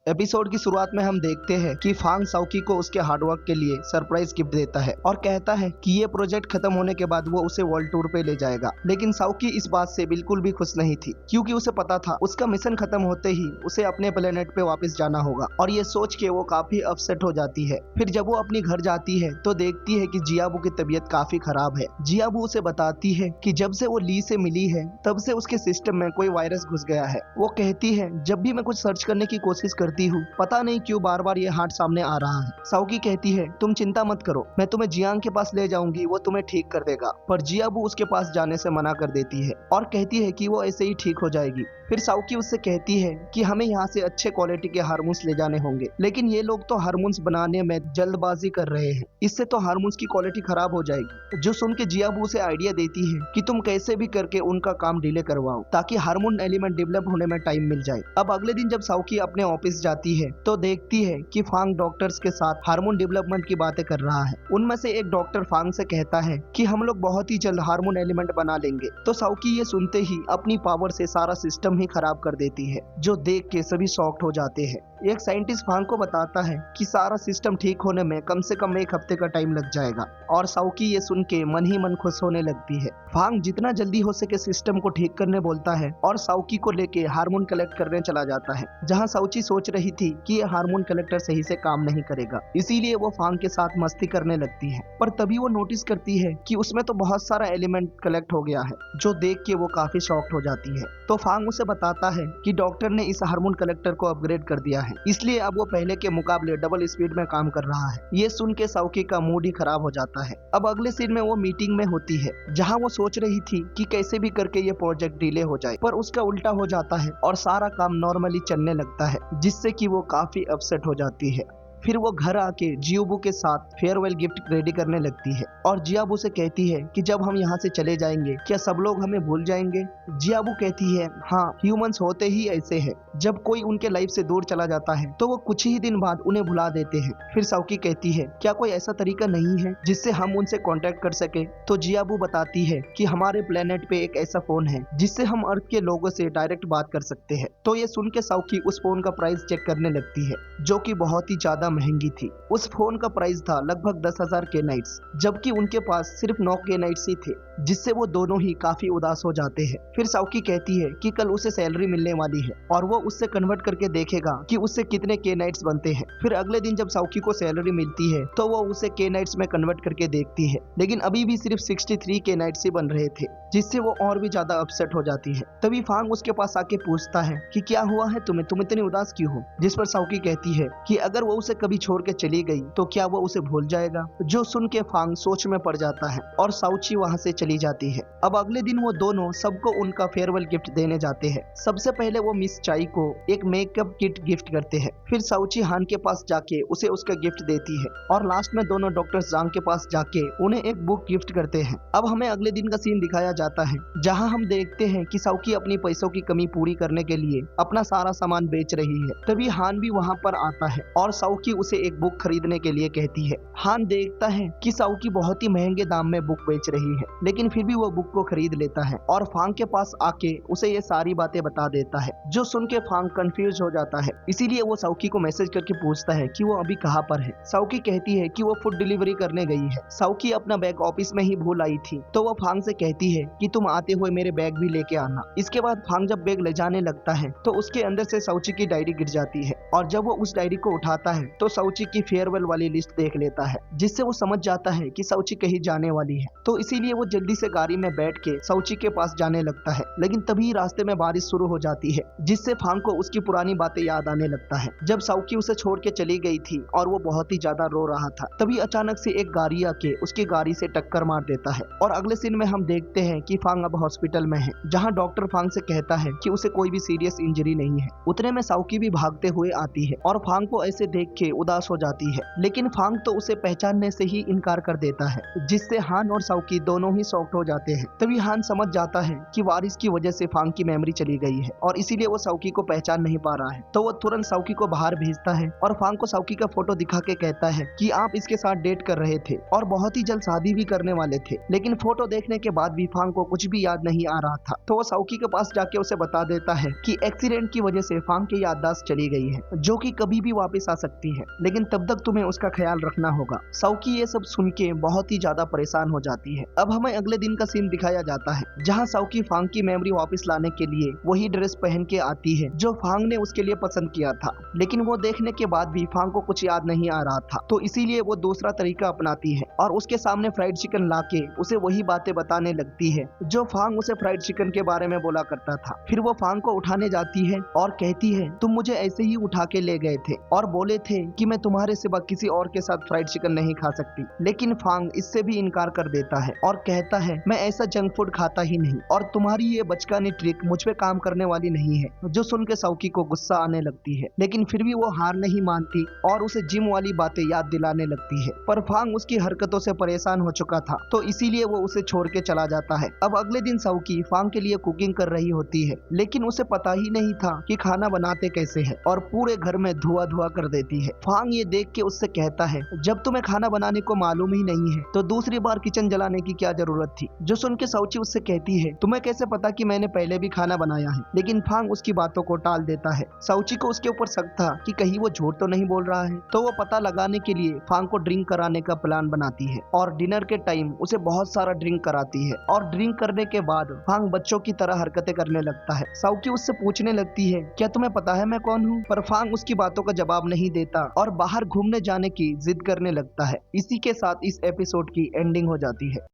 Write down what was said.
Episode की शुरुआत में हम देखते हैं कि फांग साउकी को उसके हार्डवर्क के लिए सरप्राइज गिफ्ट देता है और कहता है कि ये प्रोजेक्ट खत्म होने के बाद वो उसे वर्ल्ड टूर पे ले जाएगा। लेकिन साउकी इस बात से बिल्कुल भी खुश नहीं थी, क्योंकि उसे पता था उसका मिशन खत्म होते ही उसे अपने प्लेनेट पे वापस जाना होगा। और ये सोच के वो काफी अपसेट हो जाती है। फिर जब वो अपनी घर जाती है तो देखती है कि जियाबू की तबीयत काफी खराब है। जियाबू उसे बताती है कि जब से वो ली से मिली है तब से उसके सिस्टम में कोई वायरस घुस गया है। वो कहती है, जब भी मैं कुछ सर्च करने की कोशिश करती हूँ, पता नहीं क्यों बार बार ये हार्ट सामने आ रहा है। साउकी कहती है, तुम चिंता मत करो, मैं तुम्हें जियांग के पास ले जाऊंगी, वो तुम्हें ठीक कर देगा। पर जियाबू उसके पास जाने से मना कर देती है और कहती है कि वो ऐसे ही ठीक हो जाएगी। फिर साउकी उससे कहती है कि हमें यहाँ से अच्छे क्वालिटी के हार्मोन्स ले जाने होंगे, लेकिन ये लोग तो हार्मोन्स बनाने में जल्दबाजी कर रहे हैं, इससे तो हार्मोन्स की क्वालिटी खराब हो जाएगी। जो सुन के जियाबू उसे आइडिया देती है कि तुम कैसे भी करके उनका काम डिले करवाओ, ताकि हार्मोन एलिमेंट डेवलप होने में टाइम मिल जाए। अब अगले दिन जब साउकी अपने ऑफिस जाती है तो देखती है कि फांग डॉक्टर्स के साथ हार्मोन डेवलपमेंट की बातें कर रहा है। उनमें से एक डॉक्टर फांग से कहता है कि हम लोग बहुत ही जल्द हार्मोन एलिमेंट बना लेंगे। तो साउकी ये सुनते ही अपनी पावर से सारा सिस्टम ही खराब कर देती है, जो देख के सभी शॉक्ड हो जाते हैं। एक साइंटिस्ट फांग को बताता है कि सारा सिस्टम ठीक होने में कम से कम 1 हफ्ते का टाइम लग जाएगा, और साउकी ये सुन के मन ही मन खुश होने लगती है। फांग जितना जल्दी हो सके सिस्टम को ठीक करने बोलता है और साउकी को लेके हार्मोन कलेक्ट करने चला जाता है, जहां साउची सोच रही थी कि ये हार्मोन कलेक्टर सही से काम नहीं करेगा, इसीलिए वो फांग के साथ मस्ती करने लगती है। पर तभी वो नोटिस करती है कि उसमें तो बहुत सारा एलिमेंट कलेक्ट हो गया है, जो देख के वो काफी शॉक्ड हो जाती है। तो फांग उसे बताता है कि डॉक्टर ने इस हार्मोन कलेक्टर को अपग्रेड कर दिया है, इसलिए अब वो पहले के मुकाबले डबल स्पीड में काम कर रहा है। ये सुन के साउकी का मूड ही खराब हो जाता है। अब अगले सीन में वो मीटिंग में होती है, जहां वो सोच रही थी कि कैसे भी करके ये प्रोजेक्ट डिले हो जाए, पर उसका उल्टा हो जाता है और सारा काम नॉर्मली चलने लगता है, जिससे कि वो काफी अपसेट हो जाती है। फिर वो घर आके जियाबू के साथ फेयरवेल गिफ्ट रेडी करने लगती है और जियाबू से कहती है कि जब हम यहाँ से चले जाएंगे क्या सब लोग हमें भूल जाएंगे। जियाबू कहती है, हाँ, ह्यूमंस होते ही ऐसे हैं, जब कोई उनके लाइफ से दूर चला जाता है तो वो कुछ ही दिन बाद उन्हें भुला देते हैं। फिर साउकी कहती है, क्या कोई ऐसा तरीका नहीं है जिससे हम उनसे कांटेक्ट कर सके। तो जियाबू बताती है कि हमारे प्लेनेट पे एक ऐसा फोन है जिससे हम अर्थ के लोगों से डायरेक्ट बात कर सकते हैं। तो ये सुन के साउकी उस फोन का प्राइस चेक करने लगती है, जो कि बहुत ही ज्यादा महंगी थी। उस फोन का प्राइस था लगभग 10,000 के नाइट्स, जबकि उनके पास सिर्फ 9 के नाइट्स ही थे, जिससे वो दोनों ही काफी उदास हो जाते हैं। फिर साउकी कहती है कि कल उसे सैलरी मिलने वाली है और वो उससे कन्वर्ट करके देखेगा कि उससे कितने के नाइट्स बनते हैं। फिर अगले दिन जब साउकी को सैलरी मिलती है तो वो उसे के नाइट्स में कन्वर्ट करके देखती है, लेकिन अभी भी सिर्फ 63 के नाइट्स ही बन रहे थे, जिससे वो और भी ज्यादा अपसेट हो जाती है। तभी फांग उसके पास आके पूछता है कि क्या हुआ है तुम्हें, तुम इतनी उदास क्यों हो। जिस पर साउकी कहती है कि अगर वो उसे कभी छोड़ के चली गई तो क्या वो उसे भूल जाएगा। जो सुन के फांग सोच में पड़ जाता है और साउची वहाँ से चली जाती है। अब अगले दिन वो दोनों सबको उनका फेयरवेल गिफ्ट देने जाते हैं। सबसे पहले वो मिस चाई को एक मेकअप किट गिफ्ट करते हैं। फिर साउची हान के पास जाके उसे उसका गिफ्ट देती है और लास्ट में दोनों डॉक्टर जांग के पास जाके उन्हें एक बुक गिफ्ट करते हैं। अब हमें अगले दिन का सीन दिखाया जाता है, जहाँ हम देखते हैं कि साउकी अपनी पैसों की कमी पूरी करने के लिए अपना सारा सामान बेच रही है। तभी हान भी वहाँ पर आता है और साउकी उसे एक बुक खरीदने के लिए कहती है। हान देखता है कि साउकी बहुत ही महंगे दाम में बुक बेच रही है, लेकिन फिर भी वो बुक को खरीद लेता है और फांग के पास आके उसे ये सारी बातें बता देता है। जो सुन के फांग कंफ्यूज हो जाता है, इसीलिए वो साउकी को मैसेज करके पूछता है कि वो अभी कहाँ पर है। साउकी कहती है कि वो फूड डिलीवरी करने गई है। साउकी अपना बैग ऑफिस में ही भूल आई थी, तो वो फांग से कहती है कि तुम आते हुए मेरे बैग भी लेके आना। इसके बाद फांग जब बैग ले जाने लगता है तो उसके अंदर से साउची की डायरी गिर जाती है, और जब वो उस डायरी को उठाता है तो साउची की फेयरवेल वाली लिस्ट देख लेता है, जिससे वो समझ जाता है कि साउची कहीं जाने वाली है। तो इसीलिए वो जल्दी से गाड़ी में बैठ के साउची के पास जाने लगता है, लेकिन तभी रास्ते में बारिश शुरू हो जाती है, जिससे फांग को उसकी पुरानी बातें याद आने लगता है, जब साउकी उसे छोड़ के चली गई थी और वो बहुत ही ज्यादा रो रहा था। तभी अचानक से एक गाड़ी आके उसकी गाड़ी से टक्कर मार देता है और अगले सीन में हम देखते हैं कि फांग अब हॉस्पिटल में है, जहाँ डॉक्टर फांग से कहता है कि उसे कोई भी सीरियस इंजरी नहीं है। उतने में साउकी भी भागते हुए आती है और फांग को ऐसे देख के उदास हो जाती है, लेकिन फांग तो उसे पहचानने से ही इनकार कर देता है, जिससे हान और साउकी दोनों ही शॉक्ड हो जाते हैं। तभी हान समझ जाता है कि वारिस की वजह से फांग की मेमोरी चली गई है और इसीलिए वो साउकी को पहचान नहीं पा रहा है। तो वो तुरंत साउकी को बाहर भेजता है और फांग को साउकी का फोटो दिखा के कहता है कि आप इसके साथ डेट कर रहे थे और बहुत ही जल्द शादी भी करने वाले थे। लेकिन फोटो देखने के बाद भी फांग को कुछ भी याद नहीं आ रहा था। तो वो साउकी के पास जाके उसे बता देता है कि एक्सीडेंट की वजह से फांग की याददाश्त चली गई है, जो कि कभी भी वापस आ सकती है, लेकिन तब तक तुम्हें उसका ख्याल रखना होगा। साउकी ये सब सुन के बहुत ही ज्यादा परेशान हो जाती है। अब हमें अगले दिन का सीन दिखाया जाता है, जहाँ साउकी फांग की मेमोरी वापस लाने के लिए वही ड्रेस पहन के आती है जो फांग ने उसके लिए पसंद किया था, लेकिन वो देखने के बाद भी फांग को कुछ याद नहीं आ रहा था। तो इसीलिए वो दूसरा तरीका अपनाती है और उसके सामने फ्राइड चिकन लाके उसे वही बातें बताने लगती है जो फांग उसे फ्राइड चिकन के बारे में बोला करता था। फिर वो फांग को उठाने जाती है और कहती है, तुम मुझे ऐसे ही उठा के ले गए थे और बोले थे कि मैं तुम्हारे सिवा किसी और के साथ फ्राइड चिकन नहीं खा सकती। लेकिन फांग इससे भी इनकार कर देता है और कहता है, मैं ऐसा जंक फूड खाता ही नहीं और तुम्हारी ये बचकानी ट्रिक मुझ पे काम करने वाली नहीं है। जो सुन के साउकी को गुस्सा आने लगती है, लेकिन फिर भी वो हार नहीं मानती और उसे जिम वाली बातें याद दिलाने लगती है। पर फांग उसकी हरकतों से परेशान हो चुका था, तो इसीलिए वो उसे छोड़ के चला जाता है। अब अगले दिन साउकी फांग के लिए कुकिंग कर रही होती है, लेकिन उसे पता ही नहीं था कि खाना बनाते कैसे है और पूरे घर में धुआं धुआं कर देती है। फांग ये देख के उससे कहता है, जब तुम्हें खाना बनाने को मालूम ही नहीं है तो दूसरी बार किचन जलाने की क्या जरूरत थी। जो सुन के साउची उससे कहती है, तुम्हें कैसे पता कि मैंने पहले भी खाना बनाया है। लेकिन फांग उसकी बातों को टाल देता है। साउची को उसके ऊपर शक था कि कहीं वो झूठ तो नहीं बोल रहा है, तो वो पता लगाने के लिए फांग को ड्रिंक कराने का प्लान बनाती है और डिनर के टाइम उसे बहुत सारा ड्रिंक कराती है और ड्रिंक करने के बाद फांग बच्चों की तरह हरकतें करने लगता है। साउकी उससे पूछने लगती है, क्या तुम्हें पता है मैं कौन हूँ? पर फांग उसकी बातों का जवाब नहीं देता और बाहर घूमने जाने की जिद करने लगता है। इसी के साथ इस एपिसोड की एंडिंग हो जाती है।